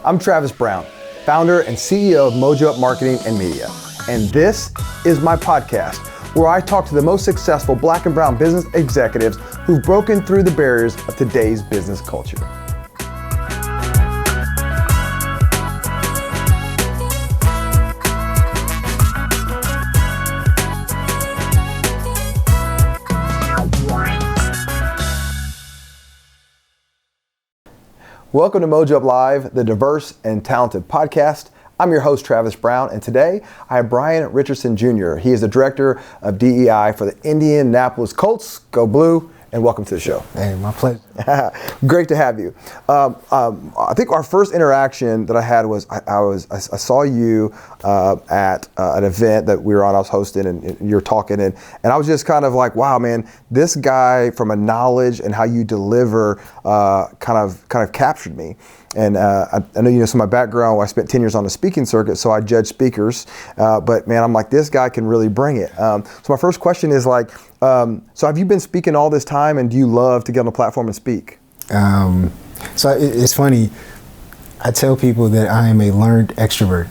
I'm Travis Brown, founder and CEO of Mojo Marketing and Media. And this is my podcast, where I talk to the most successful Black and brown business executives who've broken through the barriers of today's business culture. Welcome to Mojo Up Live, the diverse and talented podcast. I'm your host, Travis Brown, and today I have Brian Richardson Jr. He is the Director of DEI for the Indianapolis Colts. Go Blue, and welcome to the show. Hey, my pleasure. Great to have you. I think our first interaction that I had was I saw you at an event that we were on. I was hosting, and you were talking, and I was just kind of like, wow, man, this guy from a knowledge and how you deliver kind of captured me. And I know you know some of my background. I spent 10 years on the speaking circuit, so I judge speakers. But man, I'm like, this guy can really bring it. So my first question is like, so have you been speaking all this time, and do you love to get on the platform and speak? So it's funny. I tell people that I am a learned extrovert.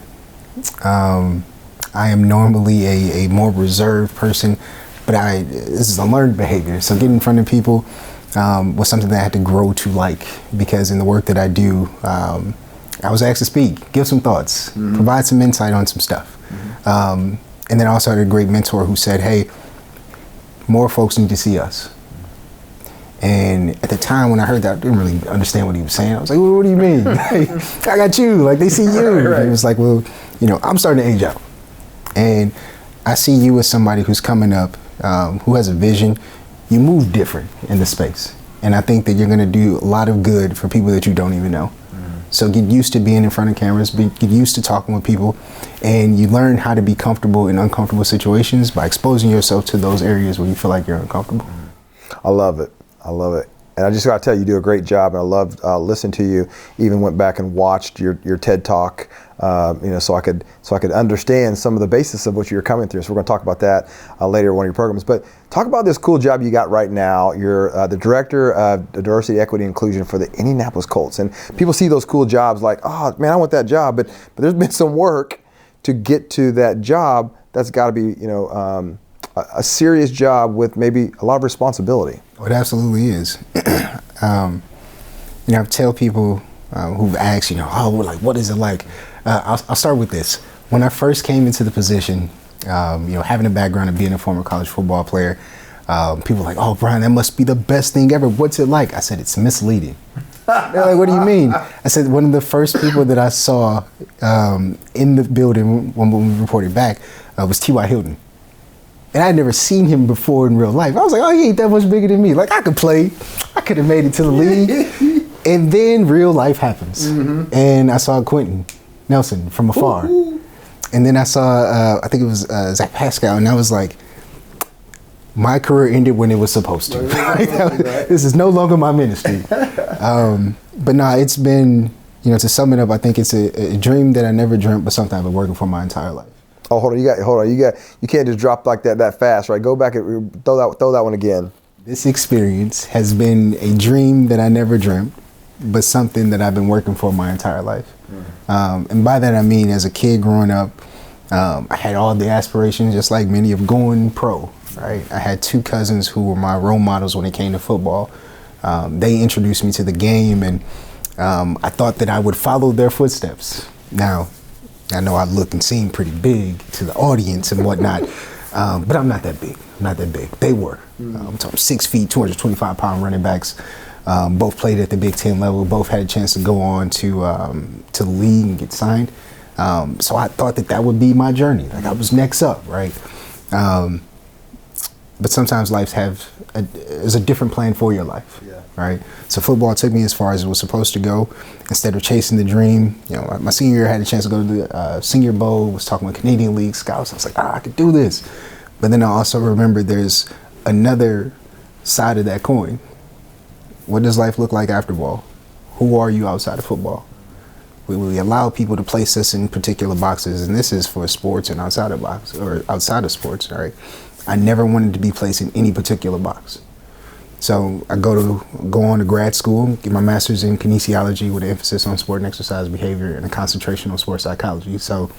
I am normally a more reserved person, but this is a learned behavior. So getting in front of people was something that I had to grow to like, because in the work that I do, I was asked to speak, give some thoughts, provide some insight on some stuff. And then I also had a great mentor who said, hey, more folks need to see us. And at the time when I heard that, I didn't really understand what he was saying. I was like, well, what do you mean? I got you, like they see you. Right. He was like, well, I'm starting to age out. And I see you as somebody who's coming up, who has a vision. You move different in the space. And I think that you're gonna do a lot of good for people that you don't even know. So get used to being in front of cameras, get used to talking with people, and you learn how to be comfortable in uncomfortable situations by exposing yourself to those areas where you feel like you're uncomfortable. I love it. And I just gotta tell you, you do a great job, and I loved listening to you. Even went back and watched your TED Talk, so I could understand some of the basis of what you're coming through. So we're gonna talk about that later in one of your programs. But talk about this cool job you got right now. You're the Director of Diversity, Equity, and Inclusion for the Indianapolis Colts. And people see those cool jobs like, oh man, I want that job. But there's been some work to get to that job. That's got to be, a serious job with maybe a lot of responsibility. Oh, it absolutely is. I tell people who've asked, what is it like? I'll start with this. When I first came into the position, having a background of being a former college football player, people were like, oh, Brian, that must be the best thing ever. What's it like? I said, it's misleading. They're like, what do you mean? I said, one of the first people that I saw in the building when we reported back was T.Y. Hilton. And I'd never seen him before in real life. I was like, oh, he ain't that much bigger than me. Like, I could play. I could have made it to the league. And then real life happens. And I saw Quentin Nelson from afar. And then I saw, I think it was Zach Pascal. And I was like, my career ended when it was supposed to. This is no longer my ministry. But no, it's been, to sum it up, I think it's a dream that I never dreamt, but something I've been working for my entire life. Oh, hold on, you can't just drop like that fast, right? Go back and throw that one again. This experience has been a dream that I never dreamt, but something that I've been working for my entire life. And by that I mean, as a kid growing up, I had all the aspirations, just like many, of going pro, right? I had two cousins who were my role models when it came to football. They introduced me to the game, and I thought that I would follow their footsteps. Now, I know I look and seem pretty big to the audience and whatnot, but I'm not that big. They were. I'm talking 6 feet, 225-pound running backs. Both played at the Big Ten level. Both had a chance to go on to the league and get signed. So I thought that would be my journey. Like, I was next up, right? But sometimes life is a different plan for your life, right? So football took me as far as it was supposed to go. Instead of chasing the dream, my senior year I had a chance to go to the Senior Bowl, was talking with Canadian League scouts. I was like, I could do this. But then I also remembered there's another side of that coin. What does life look like after ball? Who are you outside of football? We allow people to place us in particular boxes, and this is for sports and outside of sports, all right? I never wanted to be placed in any particular box. So I go on to grad school, get my master's in kinesiology with an emphasis on sport and exercise behavior and a concentration on sports psychology. So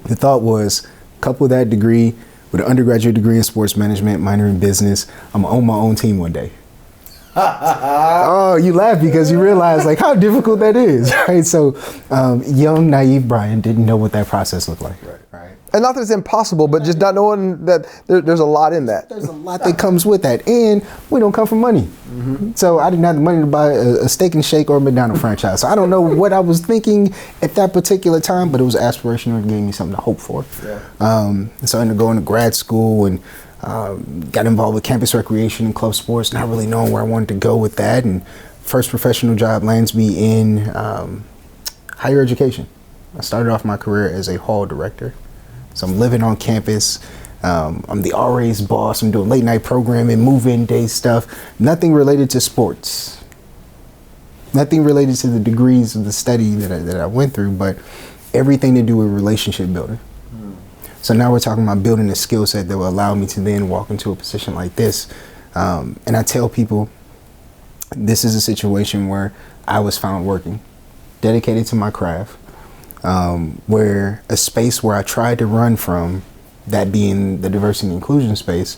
the thought was, couple that degree with an undergraduate degree in sports management, minor in business, I'm gonna own my own team one day. Oh, you laugh because you realize like how difficult that is, right? So young, naive Brian didn't know what that process looked like. Right. And not that it's impossible, but just not knowing that there's a lot in that. There's a lot that comes with that. And we don't come from money. Mm-hmm. So I didn't have the money to buy a Steak and Shake or a McDonald's franchise. So I don't know what I was thinking at that particular time, but it was aspirational and gave me something to hope for. Yeah. So I ended up going to grad school and got involved with campus recreation and club sports, not really knowing where I wanted to go with that. And first professional job lands me in higher education. I started off my career as a hall director. So I'm living on campus. I'm the RA's boss. I'm doing late night programming, move-in day stuff. Nothing related to sports. Nothing related to the degrees of the study that I went through, but everything to do with relationship building. So now we're talking about building a skill set that will allow me to then walk into a position like this. And I tell people, this is a situation where I was found working, dedicated to my craft, where a space where I tried to run from, that being the diversity and inclusion space,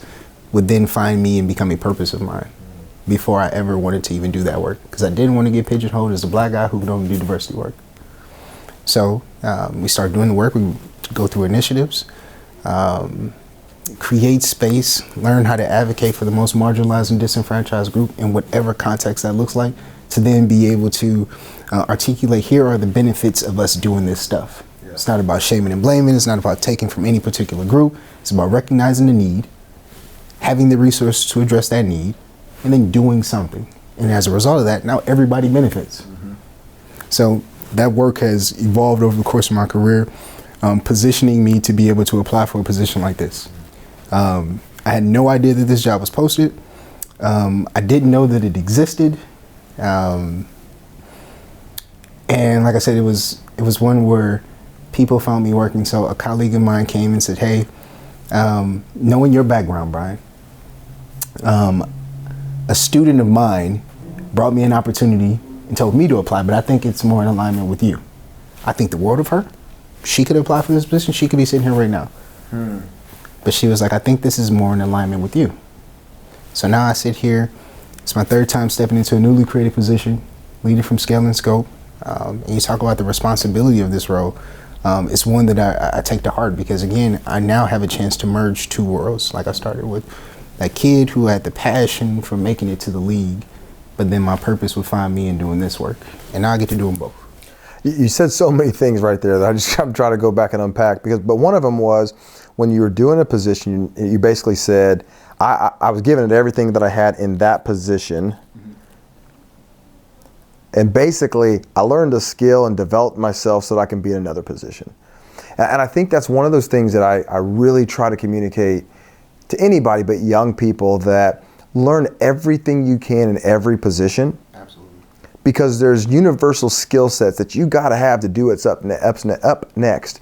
would then find me and become a purpose of mine before I ever wanted to even do that work. Because I didn't want to get pigeonholed as a black guy who could only do diversity work. So we started doing the work. We go through initiatives, create space, learn how to advocate for the most marginalized and disenfranchised group in whatever context that looks like, to then be able to articulate, here are the benefits of us doing this stuff. Yeah. It's not about shaming and blaming. It's not about taking from any particular group. It's about recognizing the need, having the resources to address that need, and then doing something. And as a result of that, now everybody benefits. Mm-hmm. So that work has evolved over the course of my career, positioning me to be able to apply for a position like this. I had no idea that this job was posted. I didn't know that it existed. And like I said, it was one where people found me working. So a colleague of mine came and said, hey, knowing your background, Brian, a student of mine brought me an opportunity and told me to apply, but I think it's more in alignment with you. I think the world of her. She could apply for this position. She could be sitting here right now. But she was like, I think this is more in alignment with you. So now I sit here. It's my third time stepping into a newly created position, leading from scale and scope. And you talk about the responsibility of this role. It's one that I take to heart because, again, I now have a chance to merge two worlds. Like I started with that kid who had the passion for making it to the league, but then my purpose would find me in doing this work. And now I get to do them both. You said so many things right there that I'm trying to go back and unpack. But one of them was when you were doing a position, you basically said, I was giving it everything that I had in that position. Mm-hmm. And basically, I learned a skill and developed myself so that I can be in another position. And I think that's one of those things that I really try to communicate to anybody but young people, that learn everything you can in every position. Absolutely. Because there's universal skill sets that you got to have to do what's up next.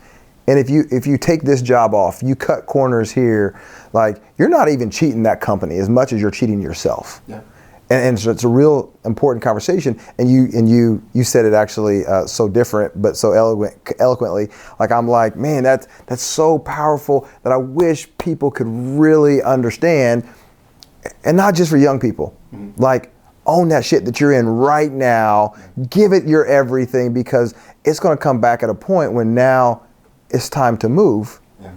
And if you take this job off, you cut corners here, like you're not even cheating that company as much as you're cheating yourself. Yeah. And so it's a real important conversation. And you said it actually so different, but so eloquently. Like I'm like, man, that's so powerful that I wish people could really understand, and not just for young people. Mm-hmm. Like own that shit that you're in right now. Give it your everything, because it's going to come back at a point when now it's time to move. Yeah.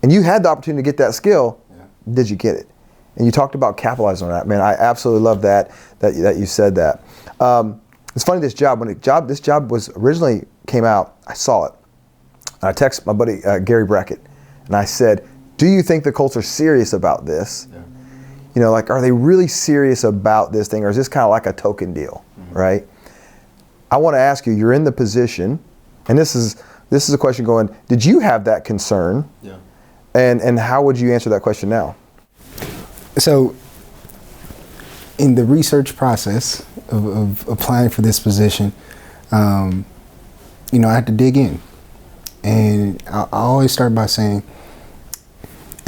And you had the opportunity to get that skill. Yeah. Did you get it? And you talked about capitalizing on that, man. I absolutely love that you said that. It's funny, this job was originally came out, I saw it. And I texted my buddy Gary Brackett, and I said, do you think the Colts are serious about this? Yeah. You know, like, are they really serious about this thing, or is this kind of like a token deal, mm-hmm. right? I want to ask you, you're in the position, and this is a question going, did you have that concern? Yeah. And how would you answer that question now? So in the research process of applying for this position, I had to dig in. And I always start by saying,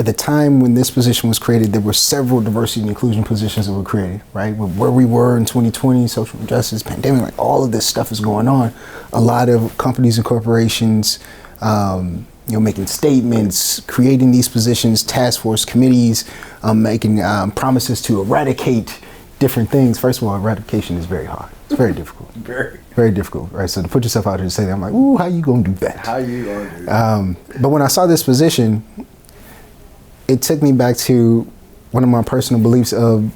at the time when this position was created, there were several diversity and inclusion positions that were created, right? With where we were in 2020, social justice, pandemic, like all of this stuff is going on. A lot of companies and corporations, making statements, creating these positions, task force committees, making promises to eradicate different things. First of all, eradication is very hard. It's very difficult. Very difficult, right? So to put yourself out there and say that, I'm like, ooh, how you gonna do that? How you gonna do that? But when I saw this position, it took me back to one of my personal beliefs of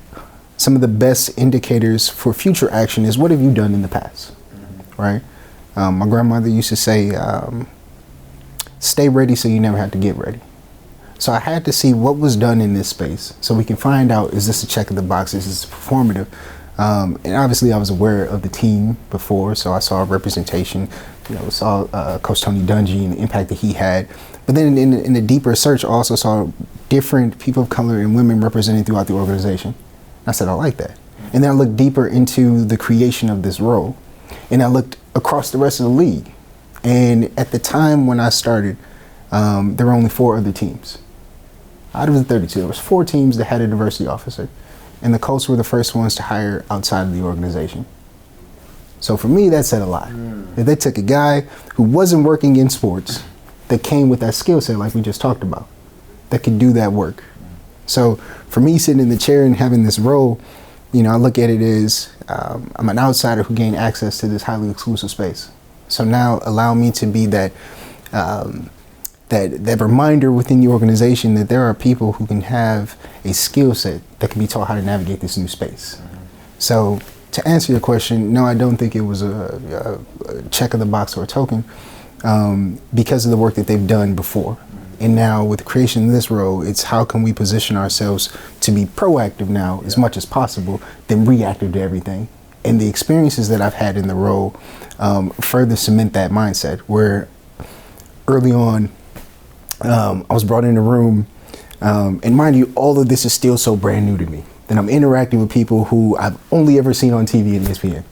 some of the best indicators for future action is what have you done in the past, right? My grandmother used to say, stay ready so you never have to get ready. So I had to see what was done in this space so we can find out, is this a check of the boxes, is this performative? And obviously I was aware of the team before, so I saw representation, saw Coach Tony Dungy and the impact that he had. But then in the deeper search, I also saw different people of color and women represented throughout the organization. I said, I like that. And then I looked deeper into the creation of this role. And I looked across the rest of the league. And at the time when I started, there were only 4 other teams. Out of the 32, there was 4 teams that had a diversity officer. And the Colts were the first ones to hire outside of the organization. So for me, that said a lot. If they took a guy who wasn't working in sports, that came with that skill set like we just talked about, that could do that work. So for me, sitting in the chair and having this role, I look at it as I'm an outsider who gained access to this highly exclusive space. So now allow me to be that that reminder within the organization that there are people who can have a skill set that can be taught how to navigate this new space. So to answer your question, no, I don't think it was a check of the box or a token because of the work that they've done before. And now with the creation of this role, it's how can we position ourselves to be proactive now as much as possible than reactive to everything. And the experiences that I've had in the role further cement that mindset where early on, I was brought in a room, and mind you, all of this is still so brand new to me. And I'm interacting with people who I've only ever seen on TV and ESPN.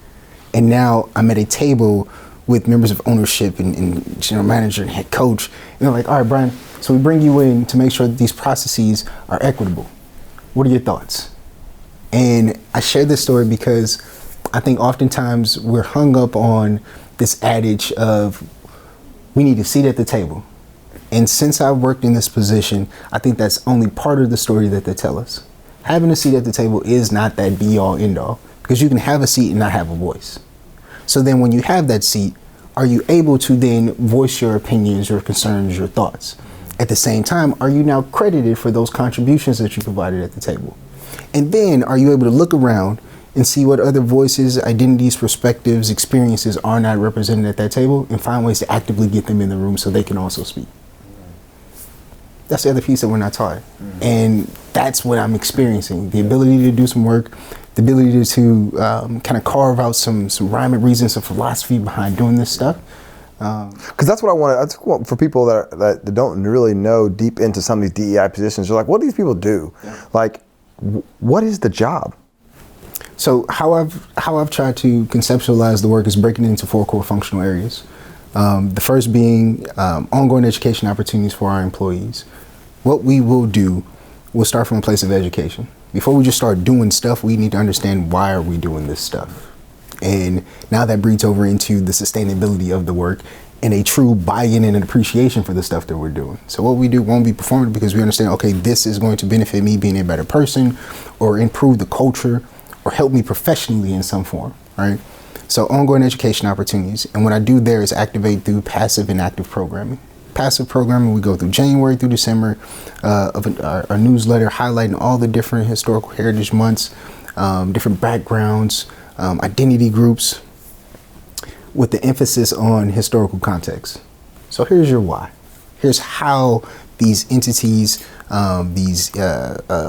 And now I'm at a table with members of ownership and general manager and head coach. And they're like, all right, Brian, so we bring you in to make sure that these processes are equitable. What are your thoughts? And I share this story because I think oftentimes we're hung up on this adage of we need a seat at the table. And since I've worked in this position, I think that's only part of the story that they tell us. Having a seat at the table is not that be all end all, because you can have a seat and not have a voice. So then when you have that seat, are you able to then voice your opinions, your concerns, your thoughts? At the same time, are you now credited for those contributions that you provided at the table? And then are you able to look around and see what other voices, identities, perspectives, experiences are not represented at that table and find ways to actively get them in the room so they can also speak? That's the other piece that we're not taught. And that's what I'm experiencing. The ability to do some work, the ability to kind of carve out some rhyme and reason, some philosophy behind doing this stuff. Because that's what I want for people that don't really know deep into some of these DEI positions. They're like, what do these people do? Yeah. Like, what is the job? So how I've tried to conceptualize the work is breaking it into 4 core functional areas. The first being ongoing education opportunities for our employees. What we will do, we'll start from a place of education. Before we just start doing stuff, we need to understand why are we doing this stuff. And now that breeds over into the sustainability of the work and a true buy-in and an appreciation for the stuff that we're doing. So what we do won't be performative because we understand, okay, this is going to benefit me being a better person or improve the culture or help me professionally in some form, right? So ongoing education opportunities. And what I do there is activate through passive and active programming. Passive programming, we go through January through December of our newsletter highlighting all the different historical heritage months, different backgrounds, identity groups, with the emphasis on historical context. So here's your why. Here's how these entities, these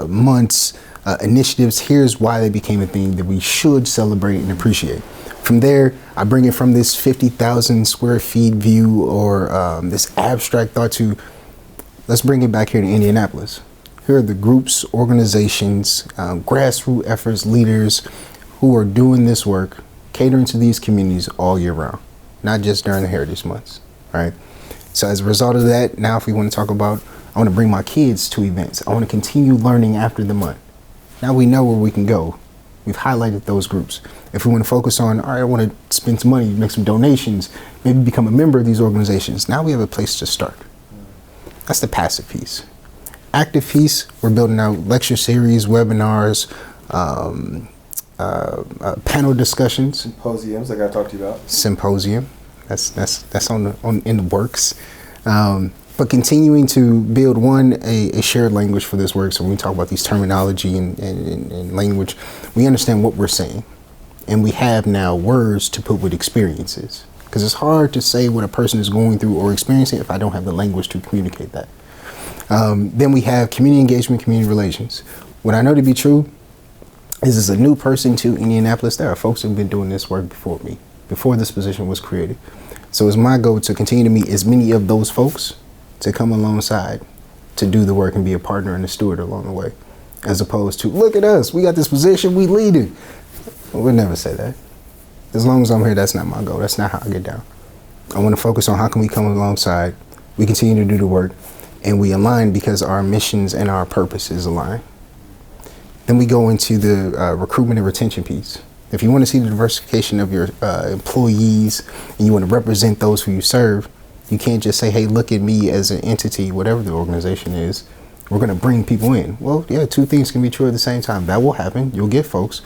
months, initiatives, here's why they became a thing that we should celebrate and appreciate. From there, I bring it from this 50,000 square feet view or this abstract thought to, let's bring it back here to Indianapolis. Here are the groups, organizations, grassroots efforts, leaders who are doing this work, catering to these communities all year round, not just during the Heritage Months, right? So as a result of that, now if we want to talk about I want to bring my kids to events. I want to continue learning after the month. Now we know where we can go. We've highlighted those groups. If we want to focus on, all right, I want to spend some money, make some donations, maybe become a member of these organizations. Now we have a place to start. That's the passive piece. Active piece, we're building out lecture series, webinars, panel discussions. Symposiums, I got to talk to you about. Symposium, that's on in the works. But continuing to build a shared language for this work. So when we talk about these terminology and language, we understand what we're saying. And we have now words to put with experiences. Because it's hard to say what a person is going through or experiencing if I don't have the language to communicate that. Then we have community engagement, community relations. What I know to be true is as a new person to Indianapolis, there are folks who've been doing this work before me, before this position was created. So it's my goal to continue to meet as many of those folks to come alongside to do the work and be a partner and a steward along the way, as opposed to, look at us, we got this position, we lead it. We'll never say that. As long as I'm here, that's not my goal. That's not how I get down. I want to focus on how can we come alongside, we continue to do the work, and we align because our missions and our purposes align. Then we go into the recruitment and retention piece. If you want to see the diversification of your employees and you want to represent those who you serve, you can't just say, hey, look at me as an entity, whatever the organization is. We're going to bring people in. Well, yeah, two things can be true at the same time. That will happen. You'll get folks.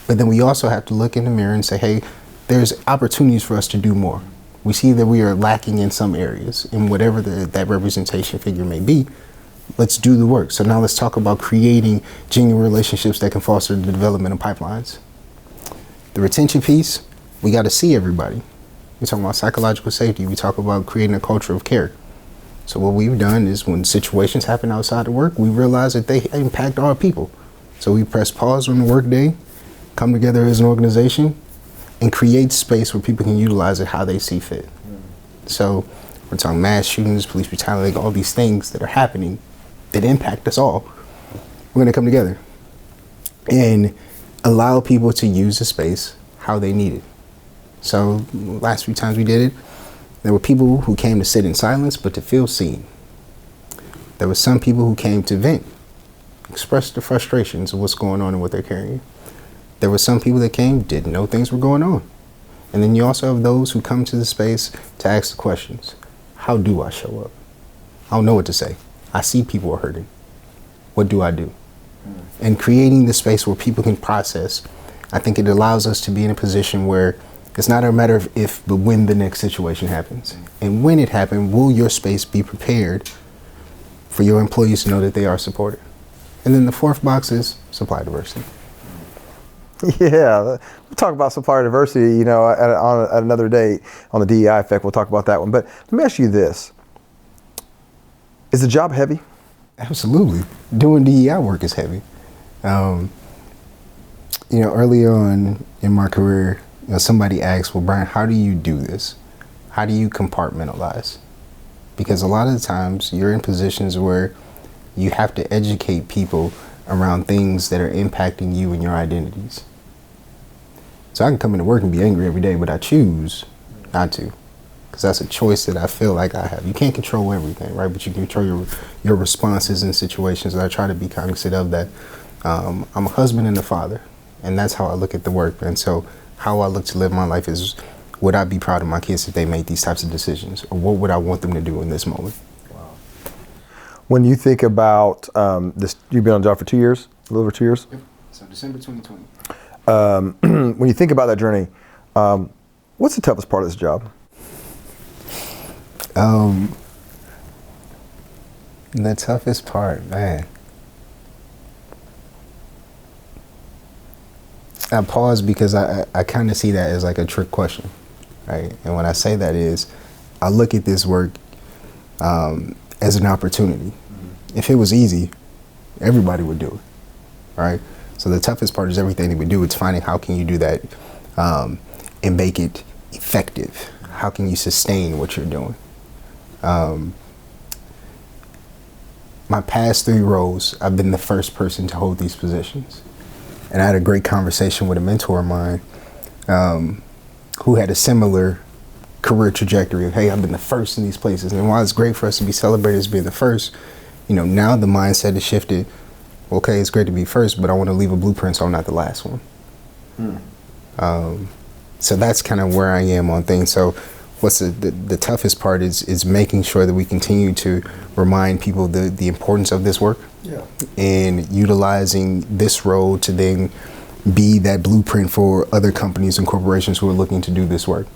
But then we also have to look in the mirror and say, hey, there's opportunities for us to do more. We see that we are lacking in some areas, and whatever that representation figure may be, let's do the work. So now let's talk about creating genuine relationships that can foster the development of pipelines. The retention piece, we got to see everybody. We talk about psychological safety. We talk about creating a culture of care. So what we've done is when situations happen outside of work, we realize that they impact our people. So we press pause on the work day, come together as an organization, and create space where people can utilize it how they see fit. So we're talking mass shootings, police brutality, all these things that are happening that impact us all. We're going to come together and allow people to use the space how they need it. So last few times we did it, there were people who came to sit in silence but to feel seen. There were some people who came to vent, express the frustrations of what's going on and what they're carrying. There were some people that came, didn't know things were going on. And then you also have those who come to the space to ask the questions. How do I show up? I don't know what to say. I see people are hurting. What do I do? And creating the space where people can process, I think it allows us to be in a position where it's not a matter of if, but when the next situation happens. And when it happens, will your space be prepared for your employees to know that they are supported? And then the fourth box is supply diversity. Yeah, we'll talk about supplier diversity, you know, at another date on the DEI effect. We'll talk about that one. But let me ask you this. Is the job heavy? Absolutely. Doing DEI work is heavy. You know, early on in my career, you know, somebody asked, well, Brian, how do you do this? How do you compartmentalize? Because a lot of the times you're in positions where you have to educate people around things that are impacting you and your identities. So I can come into work and be angry every day, but I choose not to. Because that's a choice that I feel like I have. You can't control everything, right? But you can control your responses in situations. And I try to be cognizant of that. I'm a husband and a father, and that's how I look at the work. And so how I look to live my life is, would I be proud of my kids if they made these types of decisions? Or what would I want them to do in this moment? Wow. When you think about this, you've been on the job for 2 years, a little over 2 years? Yep. So December 2020. When you think about that journey, what's the toughest part of this job? The toughest part, man. I pause because I kind of see that as like a trick question, right? And when I say that is, I look at this work as an opportunity. If it was easy, everybody would do it, right? So the toughest part is everything that we do. It's finding how can you do that and make it effective. How can you sustain what you're doing? My past 3 roles, I've been the first person to hold these positions. And I had a great conversation with a mentor of mine who had a similar career trajectory of, hey, I've been the first in these places. And while it's great for us to be celebrated as being the first, now the mindset has shifted. Okay, it's great to be first, but I want to leave a blueprint so I'm not the last one. So that's kind of where I am on things. So what's the toughest part is making sure that we continue to remind people the importance of this work, and utilizing this role to then be that blueprint for other companies and corporations who are looking to do this work.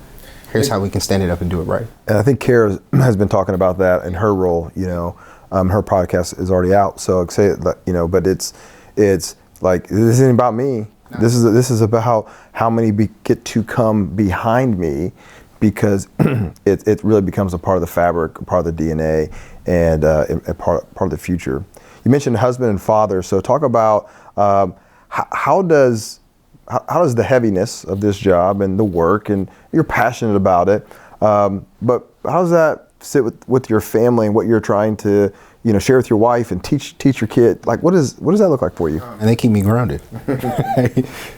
Here's how we can stand it up and do it right. And I think Kara has been talking about that in her role. Her podcast is already out, so but it's like, this isn't about me. No. This is about how many get to come behind me, because it really becomes a part of the fabric, a part of the DNA, and a part of the future. You mentioned husband and father, so talk about how does the heaviness of this job and the work, and you're passionate about it, but how does that sit with your family and what you're trying to share with your wife and teach your kid? Like, what does that look like for you? And they keep me grounded.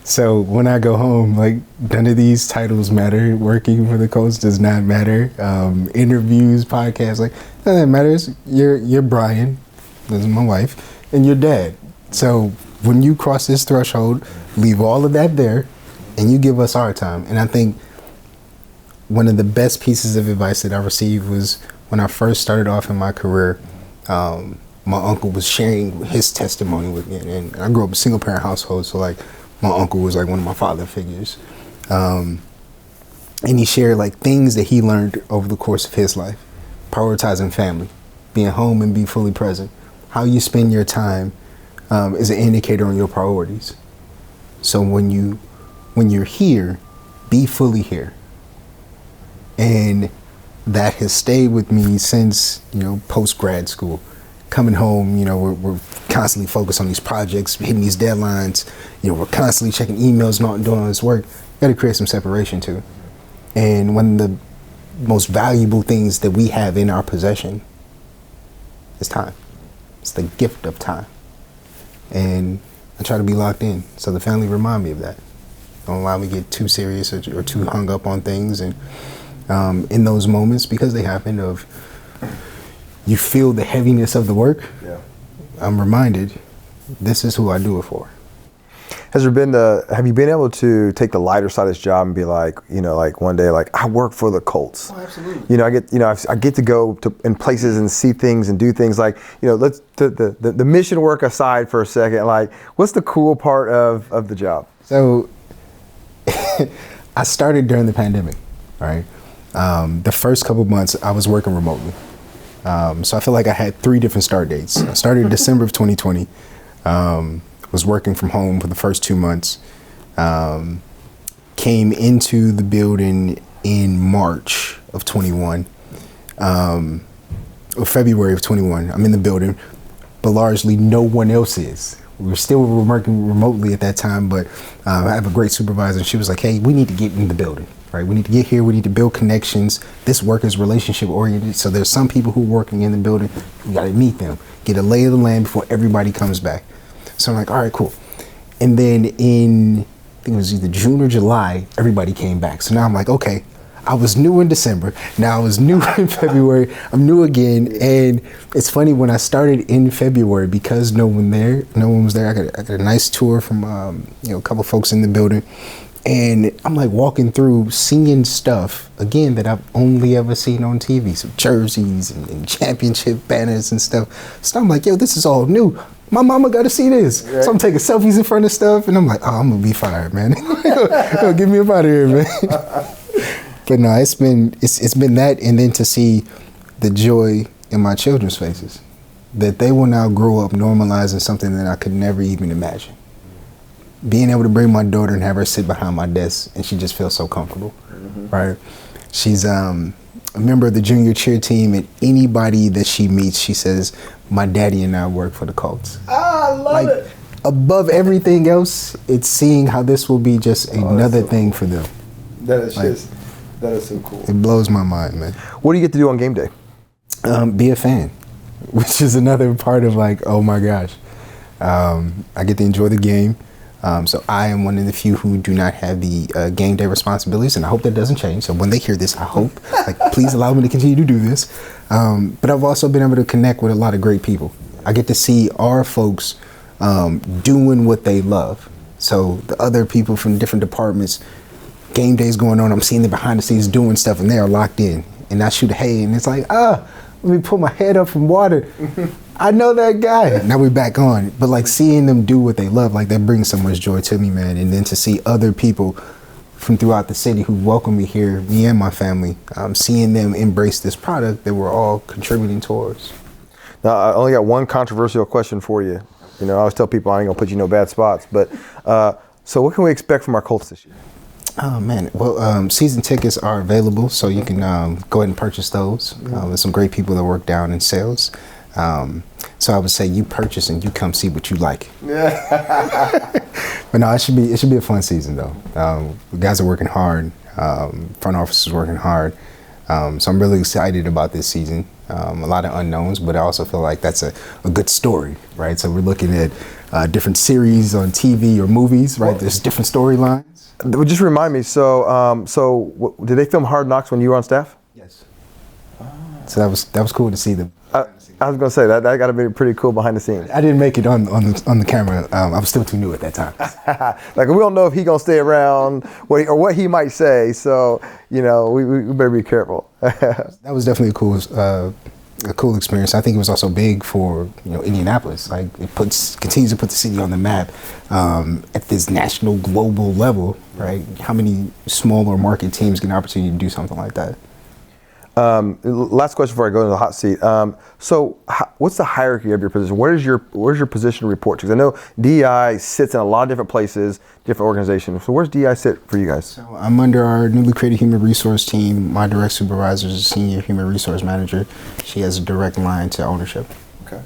So when I go home, like, none of these titles matter. Working for the Colts does not matter. Interviews, podcasts, like, none of that matters. You're Brian, this is my wife, and your dad. So when you cross this threshold, leave all of that there, and you give us our time. And I think one of the best pieces of advice that I received was when I first started off in my career. My uncle was sharing his testimony with me, and I grew up in a single parent household, so like my uncle was like one of my father figures, and he shared like things that he learned over the course of his life: prioritizing family, being home and be fully present. How you spend your time is an indicator on your priorities. So when you're here, be fully here. And that has stayed with me since, post grad school. Coming home, we're constantly focused on these projects, hitting these deadlines. We're constantly checking emails, not doing all this work. Got to create some separation too. And one of the most valuable things that we have in our possession is time. It's the gift of time. And I try to be locked in, so the family remind me of that. Don't allow me to get too serious or too hung up on things. And in those moments, because they happen, of you feel the heaviness of the work, I'm reminded, this is who I do it for. Have you been able to take the lighter side of this job and be like, like one day, like, I work for the Colts? Oh, absolutely. I get to go in places and see things and do things like, let's the mission work aside for a second. Like, what's the cool part of the job? So I started during the pandemic, right? The first couple months I was working remotely. So I feel like I had 3 different start dates. I started in December of 2020. Was working from home for the first 2 months. Came into the building in March of 21, or February of 21. I'm in the building, but largely no one else is. We were still working remotely at that time, but I have a great supervisor, and she was like, hey, we need to get in the building, right? We need to get here. We need to build connections. This work is relationship oriented. So there's some people who are working in the building. We got to meet them, get a lay of the land before everybody comes back. So I'm like, all right, cool. And then I think it was either June or July, everybody came back. So now I'm like, okay, I was new in December. Now I was new in February. I'm new again. And it's funny, when I started in February, because no one was there. I got a nice tour from, a couple folks in the building. And I'm like walking through, seeing stuff, again, that I've only ever seen on TV. Some jerseys and championship banners and stuff. So I'm like, yo, this is all new. My mama got to see this. Right. So I'm taking selfies in front of stuff, and I'm like, oh, I'm going to be fired, man. Get me up out of here, man. But no, it's been that, and then to see the joy in my children's faces, that they will now grow up normalizing something that I could never even imagine. Being able to bring my daughter and have her sit behind my desk, and she just feels so comfortable, right? She's a member of the junior cheer team, and anybody that she meets, she says, my daddy and I work for the Colts. I love it. Above everything else, it's seeing how this will be just another thing for them. That is so cool. It blows my mind, man. What do you get to do on game day? Be a fan, which is another part of like, oh my gosh. I get to enjoy the game. So I am one of the few who do not have the game day responsibilities, and I hope that doesn't change. So when they hear this, I hope, please allow me to continue to do this. But I've also been able to connect with a lot of great people I get to see our folks doing what they love. So the other people from different departments, game days going on, I'm seeing them behind the scenes doing stuff, and they are locked in. And I shoot hay, and it's like, let me pull my head up from water. I know that guy. Now we're back on. But like seeing them do what they love, like that brings so much joy to me, man. And then to see other people from throughout the city who welcome me here, me and my family, seeing them embrace this product that we're all contributing towards. Now, I only got one controversial question for you. You know, I always tell people I ain't gonna put you in no bad spots, but so what can we expect from our Colts this year? Oh man, well, season tickets are available, so you can go ahead and purchase those. There's some great people that work down in sales. So I would say you purchase and you come see what you like. But no, it should be a fun season though. The guys are working hard. Front office is working hard. So I'm really excited about this season. A lot of unknowns, but I also feel like that's a good story, right? So we're looking at different series on TV or movies, right? There's different storylines. Just remind me. So did they film Hard Knocks when you were on staff? Yes. So that was cool to see them. I was gonna say that got to be pretty cool behind the scenes. I didn't make it on the camera. I was still too new at that time. Like we don't know if he gonna stay around or what he might say. So we better be careful. That was definitely a cool experience. I think it was also big for Indianapolis. Like it continues to put the city on the map at this national, global level. Right? How many smaller market teams get an opportunity to do something like that? Last question before I go into the hot seat. What's the hierarchy of your position? Where's your position report to? Because I know DEI sits in a lot of different places, different organizations. So where's DEI sit for you guys? So I'm under our newly created human resource team. My direct supervisor is a senior human resource manager. She has a direct line to ownership. Okay.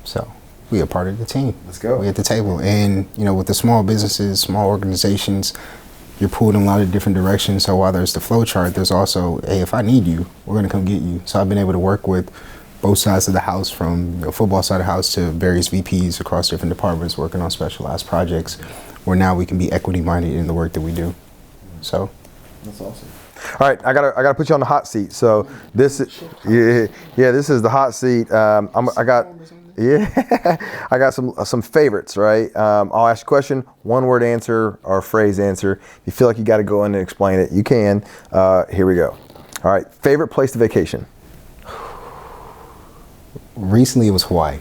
So we are part of the team. Let's go. We at the table. And with the small businesses, small organizations, you're pulled in a lot of different directions. So while there's the flow chart, there's also, hey, if I need you, we're going to come get you. So I've been able to work with both sides of the house, from football side of the house to various VPs across different departments working on specialized projects, where now we can be equity minded in the work that we do. So that's awesome. All right, I gotta put you on the hot seat. So this is this is the hot seat. I got some favorites, right? I'll ask you a question, one word answer or phrase answer. If you feel like you got to go in and explain it, you can. Here we go. All right, favorite place to vacation? Recently, it was Hawaii.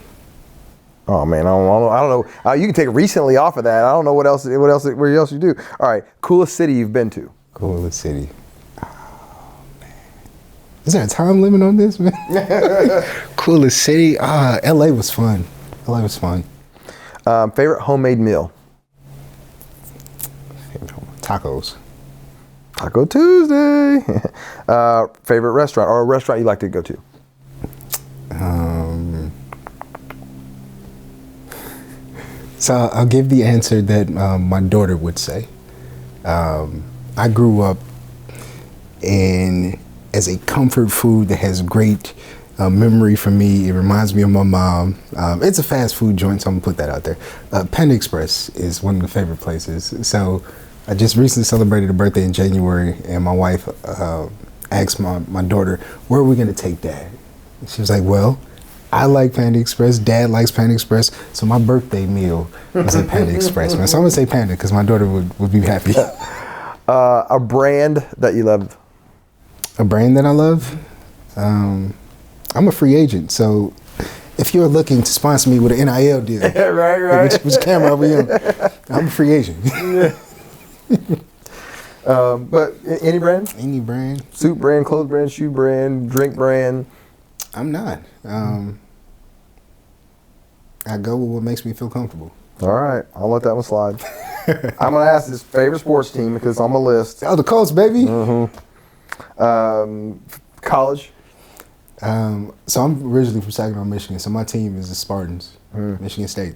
Oh man, I don't know. You can take recently off of that. I don't know where else you do. All right, coolest city you've been to? Coolest city. Oh man, is there a time limit on this, man? Coolest city. LA was fun. LA was fun. Favorite homemade meal? Tacos. Taco Tuesday. Favorite restaurant or a restaurant you like to go to? So I'll give the answer that my daughter would say. I grew up as a comfort food that has great memory for me. It reminds me of my mom. It's a fast food joint, so I'm gonna put that out there. Panda Express is one of the favorite places. So I just recently celebrated a birthday in January, and my wife asked my daughter, "Where are we gonna take Dad?" And she was like, "Well, I like Panda Express. Dad likes Panda Express. So my birthday meal is at Panda Express, man." So I'm gonna say Panda because my daughter would be happy. A brand that you love? A brand that I love? I'm a free agent, so if you're looking to sponsor me with an NIL deal, right. Which camera are we on? I'm a free agent. But any brand? Any brand? Suit brand, clothes brand, shoe brand, drink brand? I'm not. I go with what makes me feel comfortable. All right, I'll let that one slide. I'm gonna ask his favorite sports team because it's on my list. Oh, the Colts, baby. College. So I'm originally from Saginaw, Michigan. So my team is the Spartans, Michigan State.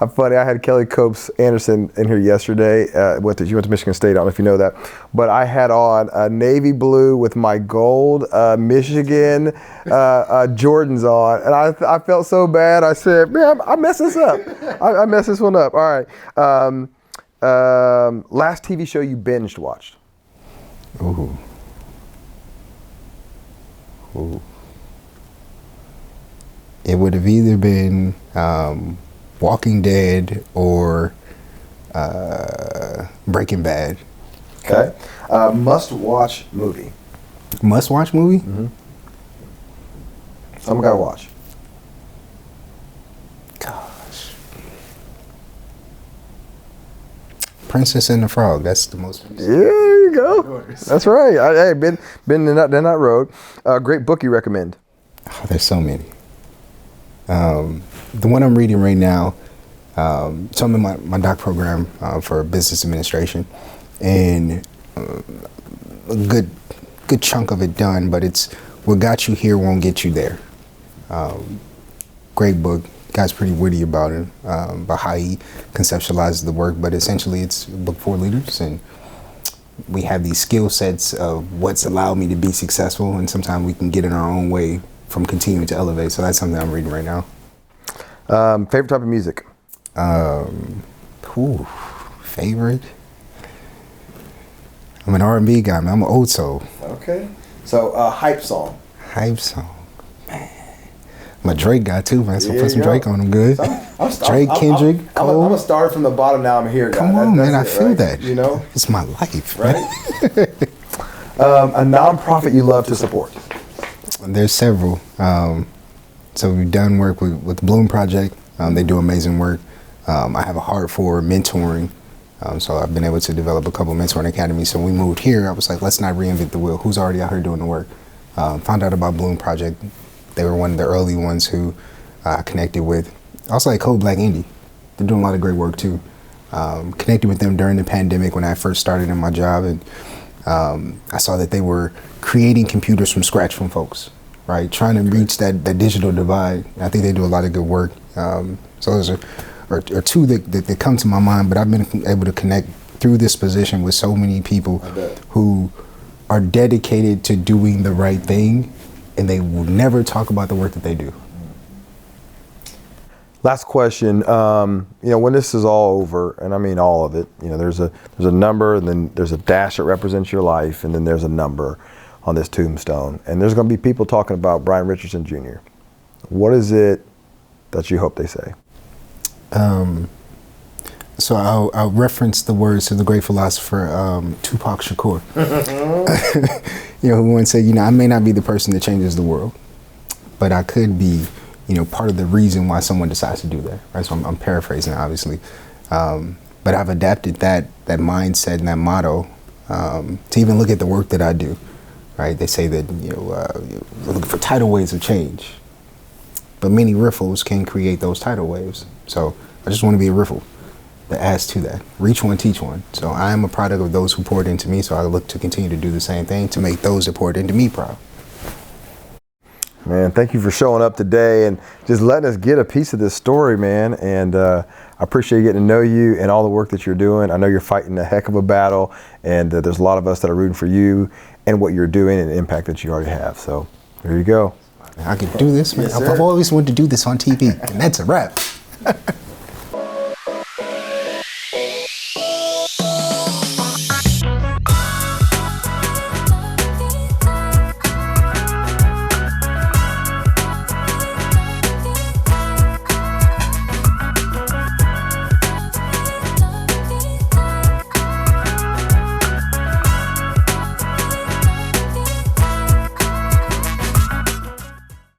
I'm funny. I had Kelly Copes Anderson in here yesterday. You went to Michigan State. I don't know if you know that, but I had on a navy blue with my gold Michigan Jordans on, and I felt so bad. I said, "Man, I messed this up. I messed this one up." All right. Last TV show you binged watched? Ooh. It would have either been Walking Dead or Breaking Bad. Okay. Must-watch movie. Must-watch movie? Mm-hmm. Someone got to watch. Gosh. Princess and the Frog. That's the most. Yeah, there you go. That's right. Hey, been in that road. Great book you recommend? Oh, there's so many. The one I'm reading right now, so I'm in my doc program for business administration, and a good chunk of it done, but it's What Got You Here Won't Get You There. Great book. Guy's pretty witty about it, about how he conceptualizes the work, but essentially it's a book for leaders, and we have these skill sets of what's allowed me to be successful, and sometimes we can get in our own way from continuing to elevate. So that's something I'm reading right now. Favorite type of music? Favorite? I'm an R&B guy, man. I'm an old soul. Okay. So, hype song. Hype song. Man. I'm a Drake guy too, man. So put some go. Drake on them good. Drake, Kendrick, Cole. I'm going to start from the bottom now. I'm here. Come on, man. I feel that. You know? It's my life. Right? A nonprofit you love to support? There's several. So we've done work with Bloom Project. They do amazing work. I have a heart for mentoring. So I've been able to develop a couple of mentoring academies. So when we moved here, I was like, let's not reinvent the wheel. Who's already out here doing the work? Found out about Bloom Project. They were one of the early ones who I connected with. Also like Code Black Indie. They're doing a lot of great work too. Connected with them during the pandemic when I first started in my job. And I saw that they were creating computers from scratch from folks, right? Trying to reach that digital divide. And I think they do a lot of good work. So those are two that come to my mind, but I've been able to connect through this position with so many people who are dedicated to doing the right thing, and they will never talk about the work that they do. Last question. When this is all over, and I mean all of it, there's a number, and then there's a dash that represents your life, and then there's a number on this tombstone, and there's going to be people talking about Brian Richardson Jr. What is it that you hope they say? So I'll reference the words of the great philosopher Tupac Shakur, who once said, I may not be the person that changes the world, but I could be, part of the reason why someone decides to do that. Right? So I'm paraphrasing, obviously, but I've adapted that mindset and that motto to even look at the work that I do. Right? They say that we're looking for tidal waves of change, but many riffles can create those tidal waves. So I just want to be a riffle that adds to that. Reach one, teach one. So I am a product of those who poured into me, so I look to continue to do the same thing to make those that poured into me proud. Man, thank you for showing up today and just letting us get a piece of this story, man. And I appreciate getting to know you and all the work that you're doing. I know you're fighting a heck of a battle, and there's a lot of us that are rooting for you and what you're doing and the impact that you already have. So there you go. I can do this, man. Yes, sir. I've always wanted to do this on TV, and that's a wrap.